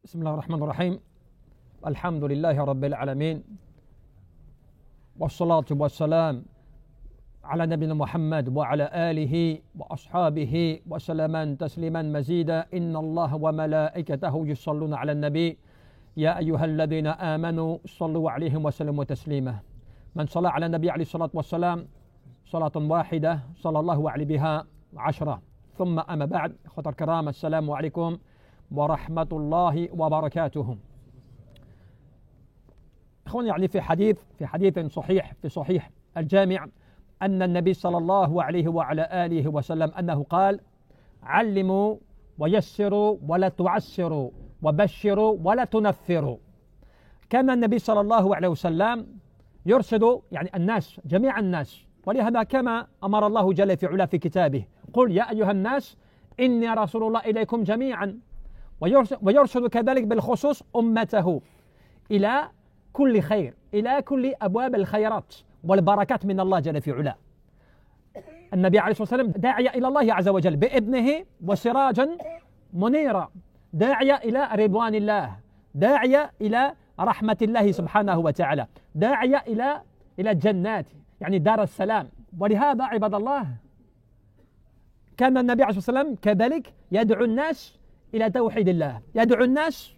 بسم الله الرحمن الرحيم. الحمد لله رب العالمين، والصلاة والسلام على نبينا محمد وعلى آله وأصحابه وسلم تسليما مزيدا. إن الله وملائكته يصلون على النبي يا أيها الذين آمنوا صلوا عليه وسلموا تسليما. من صلى على النبي عليه الصلاة والسلام صلاة واحدة صلى الله عليه بها 10. ثم أما بعد، إخوة الكرام، السلام عليكم ورحمة الله وبركاته. إخواني، يعني في حديث صحيح في صحيح الجامع أن النبي صلى الله عليه وعلى آله وسلم أنه قال: علموا ويسروا ولا تعسروا وبشروا ولا تنفروا. كان النبي صلى الله عليه وسلم يرشد يعني الناس، جميع الناس، ولهذا كما أمر الله جل في علا في كتابه: قل يا أيها الناس إني رسول الله إليكم جميعا. ويرشد كذلك بالخصوص أمته إلى كل خير، إلى كل أبواب الخيرات والبركات من الله جل في علا. النبي عليه الصلاة والسلام داعية إلى الله عز وجل بإذنه وسراجا منيرا، داعية إلى رضوان الله، داعية إلى رحمة الله سبحانه وتعالى، داعية إلى الجنات، يعني دار السلام. ولهذا عباد الله كان النبي عليه الصلاة والسلام كذلك يدعو الناس إلى توحيد الله، يدعو الناس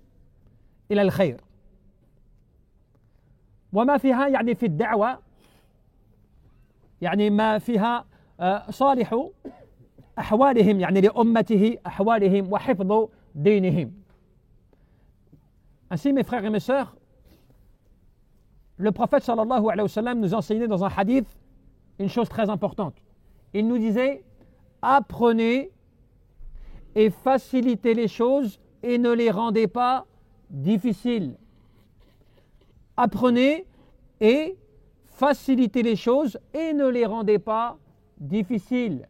إلى الخير. وما فيها يعني في الدعوة يعني ما فيها صالح أحوالهم، يعني لأمته أحوالهم وحفظ دينهم. Ainsi, mes frères et mes sœurs, le prophète sallallahu alayhi wa sallam nous enseignait dans un hadith une chose très importante. Il nous disait: apprenez et facilitez les choses et ne les rendez pas difficiles. Apprenez et facilitez les choses et ne les rendez pas difficiles.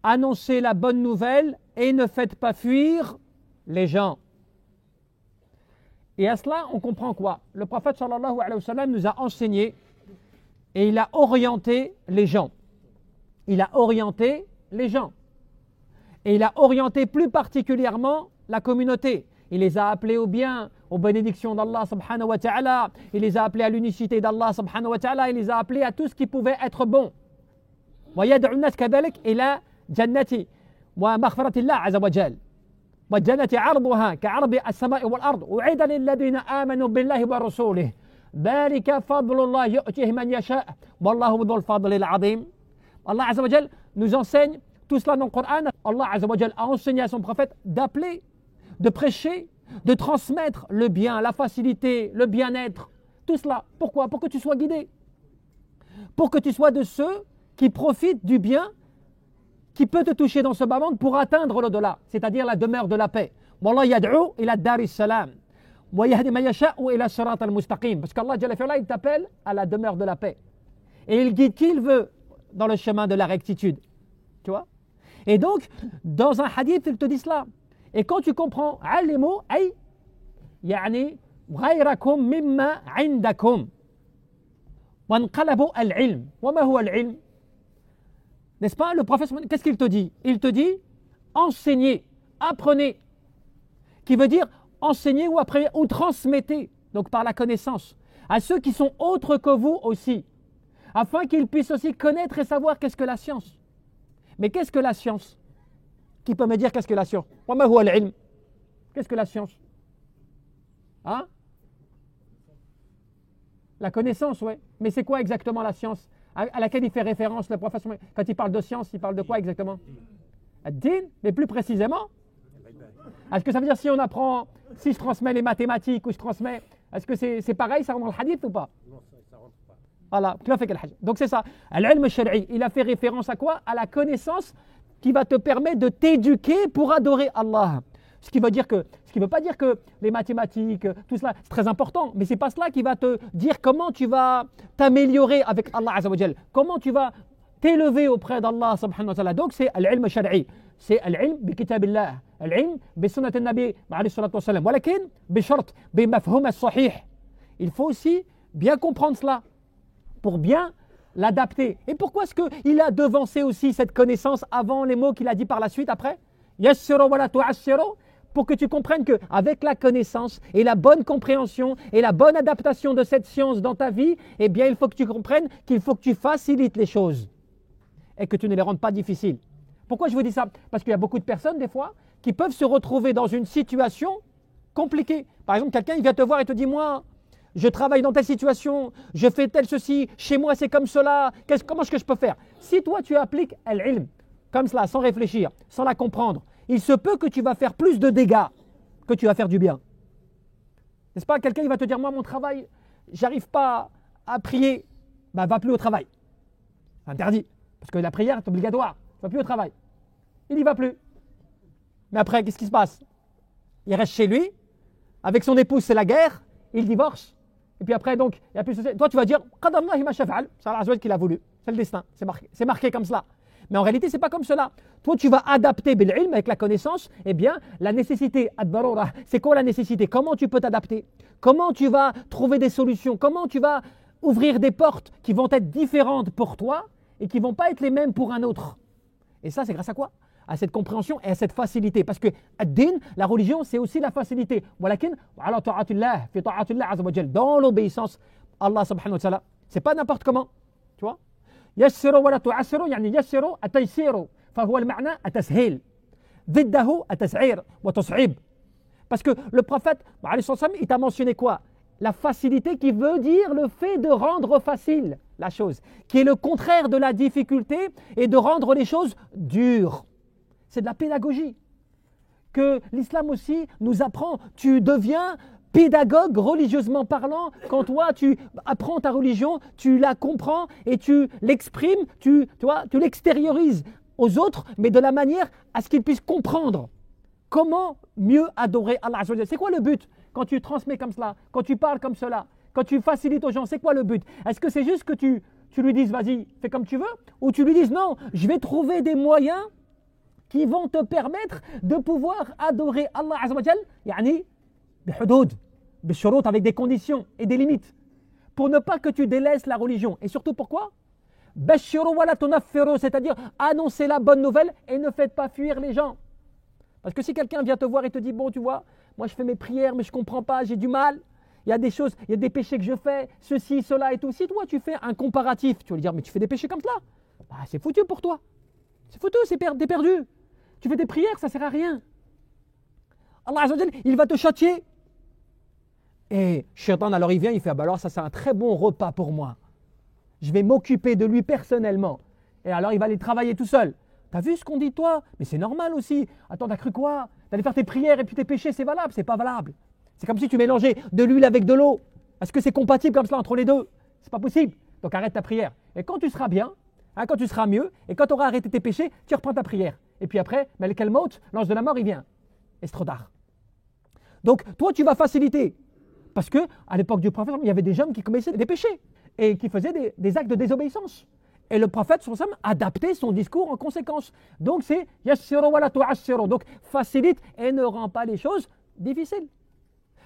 Annoncez la bonne nouvelle et ne faites pas fuir les gens. Et à cela, on comprend quoi? Le prophète sallallahu alayhi wa sallam nous a enseigné et il a orienté les gens. Il a orienté les gens. Et il a orienté plus particulièrement la communauté. Il les a appelés au bien, aux bénédictions d'Allah subhanahu wa ta'ala. Il les a appelés à l'unicité d'Allah subhanahu wa ta'ala. Il les a appelés à tout ce qui pouvait être bon. ويدعو الناس كذلك إلى جنة ومغفرة الله عز وجل. والجنة عرضها كعرض السماء والأرض أعد للذين آمنوا بالله ورسوله ذلك فضل الله يؤتيه من يشاء والله ذو الفضل العظيم. Allah عز وجل nous enseigne tout cela dans le Coran. Allah Azza wa Jal a enseigné à son prophète d'appeler, de prêcher, de transmettre le bien, la facilité, le bien-être. Tout cela. Pourquoi? Pour que tu sois guidé. Pour que tu sois de ceux qui profitent du bien qui peut te toucher dans ce bas monde pour atteindre l'au-delà, c'est-à-dire la demeure de la paix. Wallah yad'u ila daris salam. Wa yahdi man yasha'u ila sirat al-mustaqim. Parce qu'Allah Jalla fi'ala, il t'appelle à la demeure de la paix. Et il guide qui il veut dans le chemin de la rectitude. Tu vois? Et donc, dans un hadith, il te dit cela. Et quand tu comprends, alimu ay yani ghayrakum mimma indakum. Wanqalabu al-ilm. Wa ma huwa al-ilm? N'est-ce pas? Le prophète, qu'est-ce qu'il te dit? Il te dit enseignez, apprenez. Qui veut dire enseignez ou apprenez ou transmettez, donc par la connaissance, à ceux qui sont autres que vous aussi, afin qu'ils puissent aussi connaître et savoir qu'est-ce que la science. Mais qu'est-ce que la science? Qui peut me dire qu'est-ce que la science? Qu'est-ce que la science? Hein? La connaissance, oui. Mais c'est quoi exactement la science à laquelle il fait référence le prophète? Quand il parle de science, il parle de quoi exactement? Ad-din, mais plus précisément. Est-ce que ça veut dire si je transmets les mathématiques ou je transmets, est-ce que c'est pareil, ça rentre dans le hadith ou pas? Non, ça rentre pas. Voilà, donc c'est ça. Al-ilm al-shar'i, il a fait référence à quoi? À la connaissance qui va te permettre de t'éduquer pour adorer Allah. Ce qui veut pas dire que les mathématiques, tout cela, c'est très important, mais c'est pas cela qui va te dire comment tu vas t'améliorer avec Allah Azza wa Jal, comment tu vas t'élever auprès d'Allah subhanahu wa ta'ala. Donc c'est al-ilm al-shar'i, c'est al-ilm bi kitabillah, al-ilm bi sunnat al-nabi alayhi salatu wa sallam, walakin bi shart bi mafhum al-sahih. Il faut aussi bien comprendre cela pour bien l'adapter. Et pourquoi est-ce qu'il a devancé aussi cette connaissance avant les mots qu'il a dit par la suite après? Yassiru wa la tu'assiru, pour que tu comprennes qu'avec la connaissance et la bonne compréhension et la bonne adaptation de cette science dans ta vie, eh bien, il faut que tu comprennes qu'il faut que tu facilites les choses et que tu ne les rendes pas difficiles. Pourquoi je vous dis ça? Parce qu'il y a beaucoup de personnes, des fois, qui peuvent se retrouver dans une situation compliquée. Par exemple, quelqu'un, il vient te voir et te dit, moi, je travaille dans telle situation, je fais tel ceci, chez moi c'est comme cela, comment est-ce que je peux faire? Si toi tu appliques al-ilm, comme cela, sans réfléchir, sans la comprendre, il se peut que tu vas faire plus de dégâts que tu vas faire du bien. N'est-ce pas? Quelqu'un il va te dire, moi mon travail, j'arrive pas à prier, ben va plus au travail. C'est interdit, parce que la prière est obligatoire, va plus au travail. Il n'y va plus. Mais après, qu'est-ce qui se passe? Il reste chez lui, avec son épouse c'est la guerre, il divorce. Et puis après, donc, il n'y a plus de... Toi, tu vas dire, Qadarullah ma shafa'al, c'est Allah qui l'a voulu. C'est le destin, c'est marqué comme cela. Mais en réalité, ce n'est pas comme cela. Toi, tu vas adapter bil ilm avec la connaissance. Eh bien, la nécessité, ad-darura, c'est quoi la nécessité? Comment tu peux t'adapter? Comment tu vas trouver des solutions? Comment tu vas ouvrir des portes qui vont être différentes pour toi et qui ne vont pas être les mêmes pour un autre? Et ça, c'est grâce à quoi? À cette compréhension et à cette facilité. Parce que ad-din, la religion, c'est aussi la facilité. Dans l'obéissance, Allah subhanahu wa ta'ala, c'est pas n'importe comment. Tu vois? يسروا ولا تعسروا يعني يسروا التيسير فهو المعنى التسهيل ضده التسعير وتصعيب. Parce que le prophète, il t'a mentionné quoi? La facilité qui veut dire le fait de rendre facile la chose, qui est le contraire de la difficulté et de rendre les choses dures. C'est de la pédagogie que l'islam aussi nous apprend. Tu deviens pédagogue religieusement parlant quand toi tu apprends ta religion, tu la comprends et tu l'exprimes, tu l'extériorises aux autres, mais de la manière à ce qu'ils puissent comprendre comment mieux adorer Allah Azza wa Jalla. C'est quoi le but quand tu transmets comme cela, quand tu parles comme cela, quand tu facilites aux gens? C'est quoi le but? Est-ce que c'est juste que tu lui dises vas-y, fais comme tu veux, ou tu lui dises non, je vais trouver des moyens qui vont te permettre de pouvoir adorer Allah Azza wa Jal, yani bihudud, bishurut, avec des conditions et des limites, pour ne pas que tu délaisses la religion. Et surtout pourquoi? Bashiru wa la tunaffiru, c'est-à-dire annoncez la bonne nouvelle et ne faites pas fuir les gens. Parce que si quelqu'un vient te voir et te dit bon, tu vois, moi je fais mes prières mais je comprends pas, j'ai du mal, il y a des choses, il y a des péchés que je fais, ceci, cela et tout. Si toi tu fais un comparatif, tu vas lui dire mais tu fais des péchés comme cela, bah, c'est foutu pour toi. C'est foutu, t'es perdu. Tu fais des prières, ça ne sert à rien. Allah Azza wa Jal, il va te châtier. Et Shaitan, alors il vient, il fait ah bah alors ça c'est un très bon repas pour moi. Je vais m'occuper de lui personnellement. Et alors il va aller travailler tout seul. T'as vu ce qu'on dit toi? Mais c'est normal aussi. Attends, t'as cru quoi? D'aller faire tes prières et puis tes péchés, c'est valable? C'est pas valable. C'est comme si tu mélangeais de l'huile avec de l'eau. Est-ce que c'est compatible comme cela entre les deux? C'est pas possible. Donc arrête ta prière. Et quand tu seras bien, quand tu seras mieux, et quand tu auras arrêté tes péchés, tu reprends ta prière. Et puis après, Malik al-Maut, l'ange de la mort, il vient. Et c'est trop tard. Donc, toi, tu vas faciliter. Parce que à l'époque du prophète, il y avait des hommes qui commettaient des péchés et qui faisaient des actes de désobéissance. Et le prophète, adaptait son discours en conséquence. Donc, c'est yassiru wa la tu'assiru. Donc, facilite et ne rend pas les choses difficiles.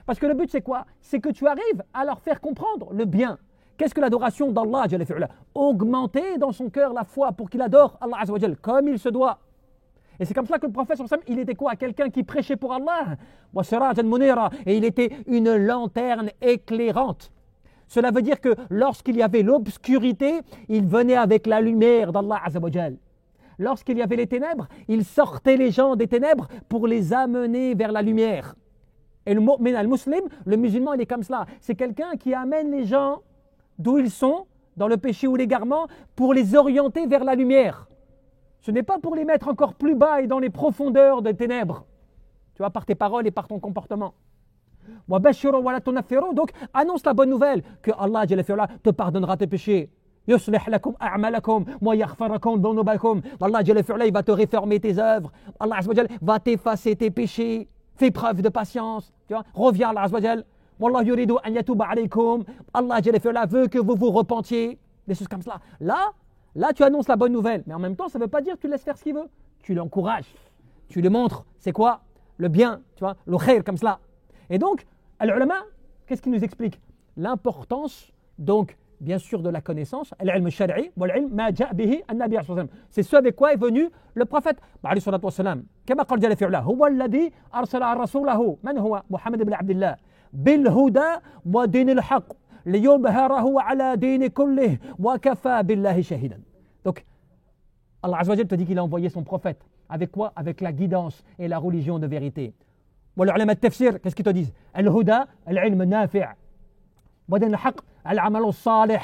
Parce que le but, c'est quoi? C'est que tu arrives à leur faire comprendre le bien. Qu'est-ce que l'adoration d'Allah? Augmenter dans son cœur la foi pour qu'il adore Allah Azza wa Jal comme il se doit. Et c'est comme ça que le prophète, il était quoi? Quelqu'un qui prêchait pour Allah. Et il était une lanterne éclairante. Cela veut dire que lorsqu'il y avait l'obscurité, il venait avec la lumière d'Allah Azza wa Jal. Lorsqu'il y avait les ténèbres, il sortait les gens des ténèbres pour les amener vers la lumière. Et le mu'min al-muslim, le musulman, il est comme cela. C'est quelqu'un qui amène les gens d'où ils sont, dans le péché ou l'égarement, pour les orienter vers la lumière. Ce n'est pas pour les mettre encore plus bas et dans les profondeurs des ténèbres. Tu vois, par tes paroles et par ton comportement. Donc, annonce la bonne nouvelle que Allah te pardonnera tes péchés. Allah il va te réformer tes œuvres. Allah va t'effacer tes péchés. Fais preuve de patience. Tu vois, reviens à Allah. Wallah yuridu an yatuba alaykum. Allah veut que vous vous repentiez. Des choses comme cela. Là, tu annonces la bonne nouvelle. Mais en même temps, ça ne veut pas dire que tu laisses faire ce qu'il veut. Tu l'encourages. Tu lui montres, c'est quoi? Le bien, tu vois, le khair comme cela. Et donc, al-ulama, qu'est-ce qu'il nous explique? L'importance, donc, bien sûr de la connaissance, al-ilm shar'i wal-ilm ma ja'a bihi an-nabi sallallahu alayhi wa sallam. C'est ce avec quoi est venu le prophète alayhi salatu wa salam. Kama qala jalla fi'ala, huwa alladhi arsala rasulahu, man huwa Muhammad ibn Abdullah, bil huda wa dinil haqq liyubhirahu ala din kullih wa kafa billahi shahidan. Donc Allah azza wa jalla te dit qu'il a envoyé son prophète avec quoi? Avec la guidance et la religion de vérité. Les ulama de tafsir, qu'est-ce qu'ils te disent? Al-huda, al-ilm nafi', wa din al-haqq, al-amal al-salih.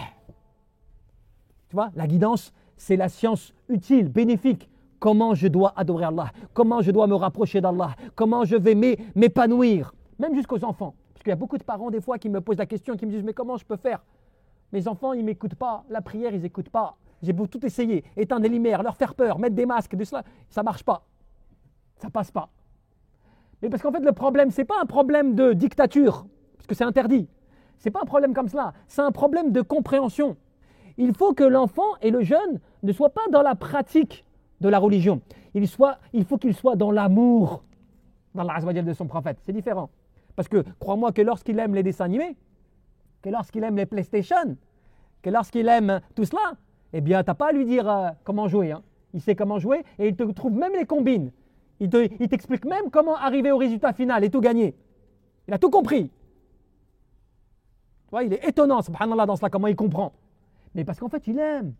Tu vois, la guidance, c'est la science utile, bénéfique. Comment je dois adorer Allah, comment je dois me rapprocher d'Allah, comment je vais m'épanouir, même jusqu'aux enfants. Parce qu'il y a beaucoup de parents des fois qui me posent la question, qui me disent mais comment je peux faire? Mes enfants, ils ne m'écoutent pas, la prière, ils n'écoutent pas. J'ai beau tout essayer, éteindre les lumières, leur faire peur, mettre des masques, de cela, ça ne marche pas. Ça ne passe pas. Mais parce qu'en fait, le problème, ce n'est pas un problème de dictature, parce que c'est interdit. Ce n'est pas un problème comme cela, c'est un problème de compréhension. Il faut que l'enfant et le jeune ne soient pas dans la pratique de la religion. Il faut qu'il soit dans l'amour d'Allah Azza wa Jalla de son prophète. C'est différent. Parce que crois-moi que lorsqu'il aime les dessins animés, que lorsqu'il aime les PlayStation, que lorsqu'il aime tout cela, eh bien, tu n'as pas à lui dire comment jouer. Hein. Il sait comment jouer et il te trouve même les combines. Il t'explique même comment arriver au résultat final et tout gagner. Il a tout compris. Tu vois, il est étonnant, subhanallah, dans cela, comment il comprend. Mais parce qu'en fait, il aime.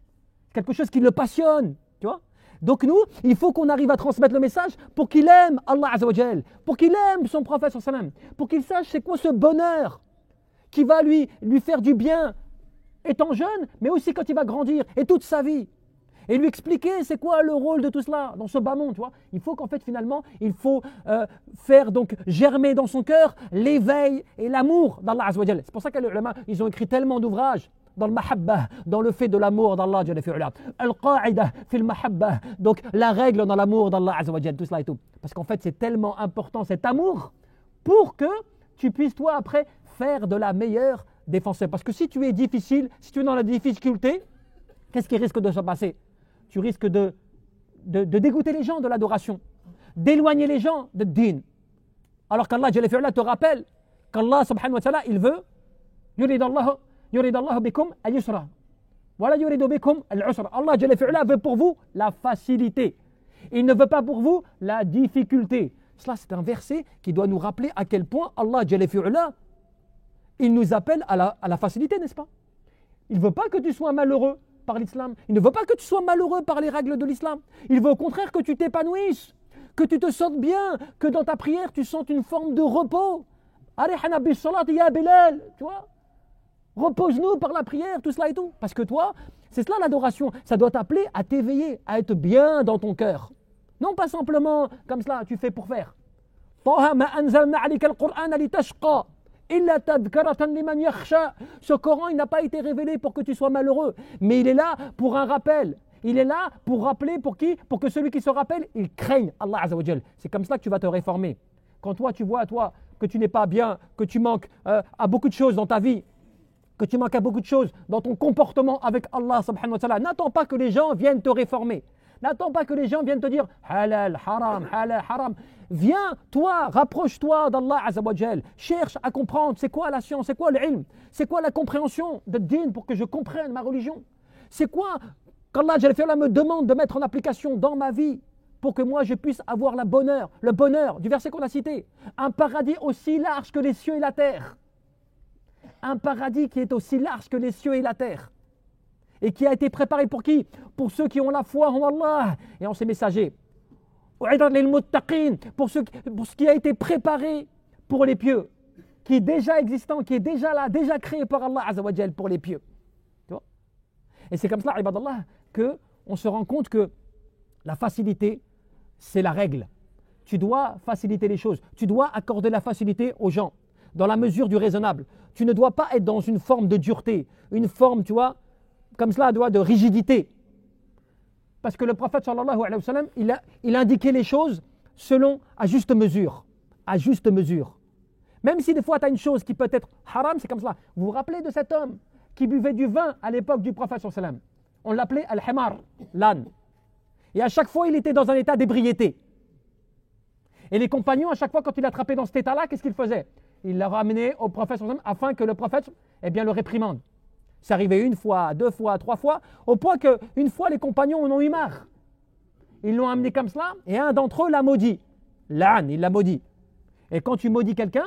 C'est quelque chose qui le passionne. Tu vois. Donc nous, il faut qu'on arrive à transmettre le message pour qu'il aime Allah Azza wa Jal, pour qu'il aime son prophète sallallahu alayhi wa sallam, pour qu'il sache c'est quoi ce bonheur qui va lui faire du bien étant jeune, mais aussi quand il va grandir et toute sa vie. Et lui expliquer c'est quoi le rôle de tout cela dans ce bas monde, tu vois. Il faut qu'en fait finalement, il faut faire donc germer dans son cœur l'éveil et l'amour d'Allah Azza wa Jal. C'est pour ça que les ulama, ils ont écrit tellement d'ouvrages dans le mahabba, dans le fait de l'amour d'Allah Jalla fi'ala. Al-qa'ida fil mahabba, donc la règle dans l'amour d'Allah Azza wa Jal, tout cela et tout. Parce qu'en fait, c'est tellement important cet amour pour que tu puisses toi après faire de la meilleure défense. Parce que si tu es difficile, si tu es dans la difficulté, qu'est-ce qui risque de se passer? Tu risques de dégoûter les gens de l'adoration, d'éloigner les gens de din. Alors qu'Allah Jalla fi'ala te rappelle qu'Allah subhanahu wa ta'ala, il veut yurid Allah bikum al-yusra wa la yuridu bikum al-usra. Allah Jalla fi'ala veut pour vous la facilité. Il ne veut pas pour vous la difficulté. Cela, c'est un verset qui doit nous rappeler à quel point Allah Jalla fi'ala, il nous appelle à la facilité, n'est-ce pas? Il ne veut pas que tu sois malheureux par l'islam. Il ne veut pas que tu sois malheureux par les règles de l'islam. Il veut au contraire que tu t'épanouisses, que tu te sentes bien, que dans ta prière, tu sentes une forme de repos. Arihana bis salat ya Bilal, tu vois? Repose-nous par la prière, tout cela et tout. Parce que toi, c'est cela l'adoration. Ça doit t'appeler à t'éveiller, à être bien dans ton cœur. Non pas simplement comme cela, tu fais pour faire. Ce Coran, il n'a pas été révélé pour que tu sois malheureux, mais il est là pour un rappel. Il est là pour rappeler pour qui? Pour que celui qui se rappelle, il craigne Allah Azza wa Jal. C'est comme cela que tu vas te réformer. Quand toi, tu vois que tu n'es pas bien, que tu manques à beaucoup de choses dans ta vie, que tu manques à beaucoup de choses dans ton comportement avec Allah subhanahu wa ta'ala, n'attends pas que les gens viennent te réformer. N'attends pas que les gens viennent te dire halal, haram, halal, haram. Viens, toi, rapproche-toi d'Allah Azza wa Jal. Cherche à comprendre c'est quoi la science, c'est quoi l'ilm, c'est quoi la compréhension de din pour que je comprenne ma religion. C'est quoi qu'Allah Jalla fi'ala me demande de mettre en application dans ma vie pour que moi je puisse avoir le bonheur du verset qu'on a cité. Un paradis aussi large que les cieux et la terre. Un paradis qui est aussi large que les cieux et la terre. Et qui a été préparé pour qui? Pour ceux qui ont la foi en Allah et en ses messagers. Pour ce qui a été préparé pour les pieux, qui est déjà existant, qui est déjà là, déjà créé par Allah Azza wa Jal pour les pieux. Tu vois? Et c'est comme cela, ibadallah, qu'on se rend compte que la facilité, c'est la règle. Tu dois faciliter les choses. Tu dois accorder la facilité aux gens, dans la mesure du raisonnable. Tu ne dois pas être dans une forme de dureté, une forme, tu vois, comme cela, de rigidité. Parce que le prophète sallallahu alayhi wa sallam, il a indiqué les choses à juste mesure. À juste mesure. Même si des fois tu as une chose qui peut être haram, c'est comme cela. Vous vous rappelez de cet homme qui buvait du vin à l'époque du prophète sallallahu alayhi wa sallam? On l'appelait al-himar, l'âne. Et à chaque fois, il était dans un état d'ébriété. Et les compagnons, à chaque fois, quand il l'attrapait dans cet état-là, qu'est-ce qu'ils faisaient? Il l'a ramené au prophète sallallahu alayhi wa sallam afin que le prophète le réprimande. C'est arrivé une fois, deux fois, trois fois, au point qu'une fois les compagnons en ont eu marre. Ils l'ont amené comme cela et un d'entre eux l'a maudit. L'âne, il l'a maudit. Et quand tu maudis quelqu'un,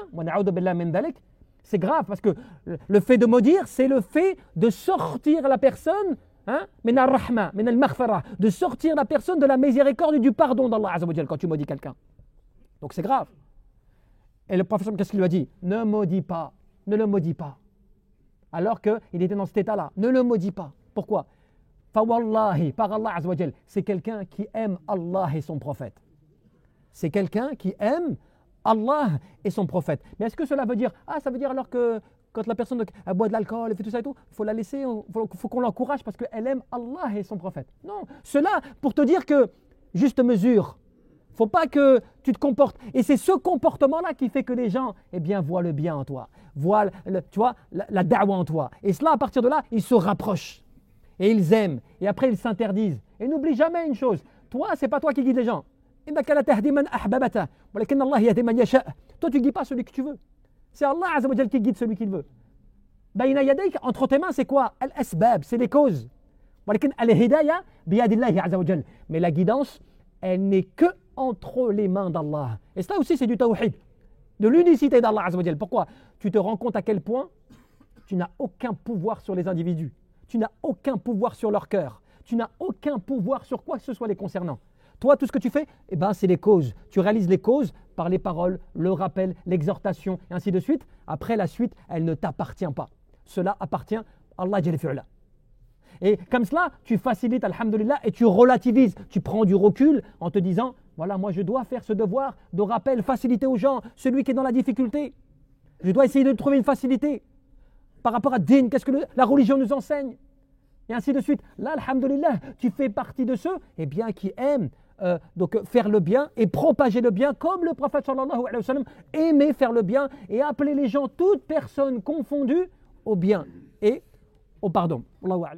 c'est grave parce que le fait de maudire, c'est le fait de sortir la personne, min al-rahma, min al-maghfara, de sortir la personne de la miséricorde et du pardon d'Allah Azza wa Jal quand tu maudis quelqu'un. Donc c'est grave. Et le prophète, qu'est-ce qu'il lui a dit? Ne maudis pas, ne le maudis pas. Alors qu'il était dans cet état-là, ne le maudis pas. Pourquoi? Fawallahi, par Allah Azza wa Jal, c'est quelqu'un qui aime Allah et son prophète. C'est quelqu'un qui aime Allah et son prophète. Mais est-ce que cela veut dire, ça veut dire alors que quand la personne elle boit de l'alcool, elle fait tout ça et tout, il faut la laisser, faut qu'on l'encourage parce qu'elle aime Allah et son prophète. Non, cela pour te dire que, juste mesure, il ne faut pas que tu te comportes. Et c'est ce comportement-là qui fait que les gens, voient le bien en toi, voient la da'wa en toi. Et cela, à partir de là, ils se rapprochent. Et ils aiment. Et après, ils s'interdisent. Et n'oublie jamais une chose, toi, ce n'est pas toi qui guides les gens. Toi, tu ne guides pas celui que tu veux. C'est Allah Azza wa Jal qui guide celui qu'il veut. Entre tes mains, c'est quoi? Al-asbab, c'est les causes. Mais la guidance, elle n'est que entre les mains d'Allah. Et ça aussi, c'est du tawhid, de l'unicité d'Allah Azza wa Jal. Pourquoi? Tu te rends compte à quel point tu n'as aucun pouvoir sur les individus. Tu n'as aucun pouvoir sur leur cœur. Tu n'as aucun pouvoir sur quoi que ce soit les concernant. Toi, tout ce que tu fais, c'est les causes. Tu réalises les causes par les paroles, le rappel, l'exhortation, et ainsi de suite. Après, la suite, elle ne t'appartient pas. Cela appartient à Allah Jalla fi'ala. Et comme cela, tu facilites, alhamdulillah, et tu relativises. Tu prends du recul en te disant, voilà, moi je dois faire ce devoir de rappel, faciliter aux gens, celui qui est dans la difficulté. Je dois essayer de trouver une facilité. Par rapport à din, qu'est-ce que la religion nous enseigne? Et ainsi de suite. Là, alhamdulillah, tu fais partie de ceux qui aiment faire le bien et propager le bien, comme le prophète sallallahu alayhi wa sallam aimait faire le bien et appeler les gens, toutes personnes confondues, au bien et au pardon. Allahu a'lam.